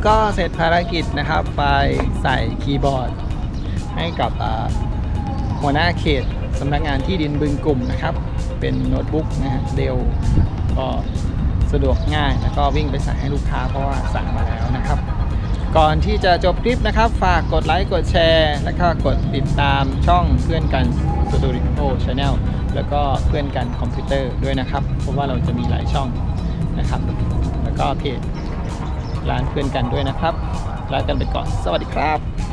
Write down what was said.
ก็เสร็จภารกิจนะครับไปใส่คีย์บอร์ดให้กับหัวหน้าเขตสำนักงานที่ดินบึงกลุ่มนะครับเป็นโน้ตบุ๊กนะฮะเดลก็สะดวกง่ายแล้วก็วิ่งไปใส่ให้ลูกค้าเพราะว่าสั่งมาแล้วนะครับก่อนที่จะจบคลิปนะครับฝากกดไลค์กดแชร์แล้วก็กดติดตามช่องเพื่อนกันสตูดิโอชาแนลแล้วก็เพื่อนกันคอมพิวเตอร์ด้วยนะครับเพราะว่าเราจะมีหลายช่องนะครับแล้วก็เพจร้านเพื่อนกันด้วยนะครับลากันไปก่อนสวัสดีครับ